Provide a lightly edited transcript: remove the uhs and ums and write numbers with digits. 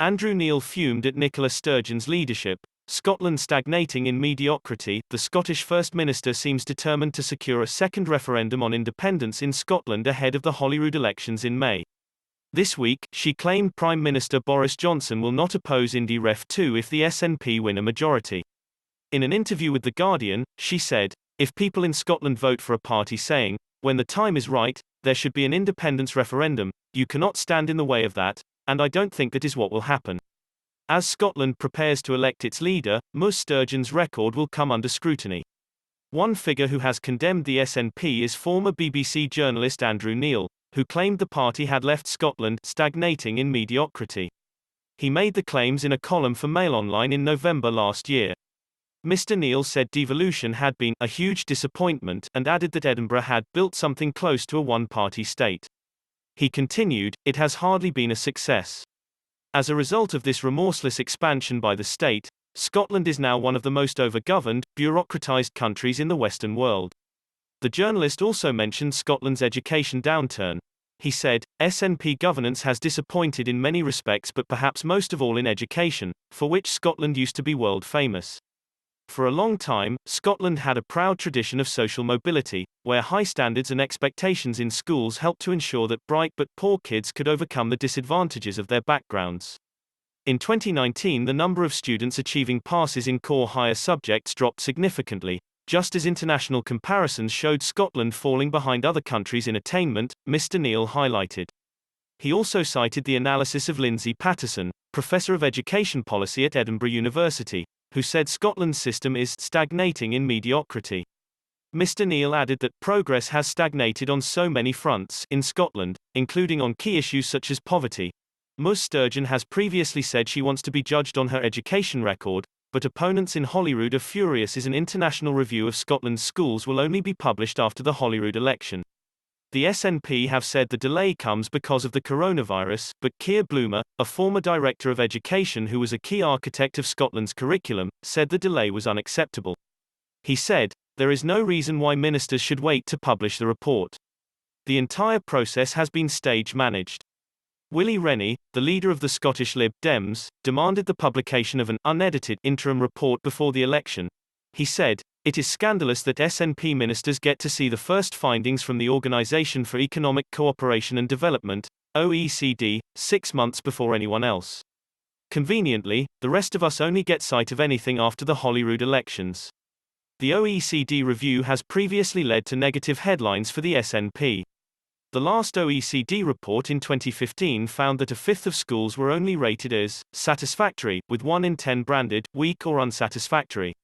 Andrew Neil fumed at Nicola Sturgeon's leadership. Scotland stagnating in mediocrity. The Scottish First Minister seems determined to secure a second referendum on independence in Scotland ahead of the Holyrood elections in May. This week, she claimed Prime Minister Boris Johnson will not oppose Indy Ref 2 if the SNP win a majority. In an interview with The Guardian, she said, "If people in Scotland vote for a party saying, when the time is right, there should be an independence referendum, you cannot stand in the way of that, and I don't think that is what will happen." As Scotland prepares to elect its leader, Ms. Sturgeon's record will come under scrutiny. One figure who has condemned the SNP is former BBC journalist Andrew Neil, who claimed the party had left Scotland stagnating in mediocrity. He made the claims in a column for Mail Online in November last year. Mr. Neil said devolution had been a huge disappointment and added that Edinburgh had built something close to a one-party state. He continued, "It has hardly been a success. As a result of this remorseless expansion by the state, Scotland is now one of the most overgoverned, bureaucratised countries in the Western world." The journalist also mentioned Scotland's education downturn. He said, "SNP governance has disappointed in many respects, but perhaps most of all in education, for which Scotland used to be world famous. For a long time, Scotland had a proud tradition of social mobility, where high standards and expectations in schools helped to ensure that bright but poor kids could overcome the disadvantages of their backgrounds. In 2019, the number of students achieving passes in core higher subjects dropped significantly, just as international comparisons showed Scotland falling behind other countries in attainment," Mr. Neil highlighted. He also cited the analysis of Lindsay Patterson, Professor of Education Policy at Edinburgh University, who said Scotland's system is stagnating in mediocrity. Mr. Neil added that progress has stagnated on so many fronts in Scotland, including on key issues such as poverty. Ms. Sturgeon has previously said she wants to be judged on her education record, but opponents in Holyrood are furious as an international review of Scotland's schools will only be published after the Holyrood election. The SNP have said the delay comes because of the coronavirus, but Keir Bloomer, a former Director of Education who was a key architect of Scotland's curriculum, said the delay was unacceptable. He said, "There is no reason why ministers should wait to publish the report. The entire process has been stage managed." Willie Rennie, the leader of the Scottish Lib Dems, demanded the publication of an unedited interim report before the election. He said, "It is scandalous that SNP ministers get to see the first findings from the Organisation for Economic Cooperation and Development, OECD, 6 months before anyone else. Conveniently, the rest of us only get sight of anything after the Holyrood elections." The OECD review has previously led to negative headlines for the SNP. The last OECD report in 2015 found that a fifth of schools were only rated as satisfactory, with 1 in 10 branded weak or unsatisfactory.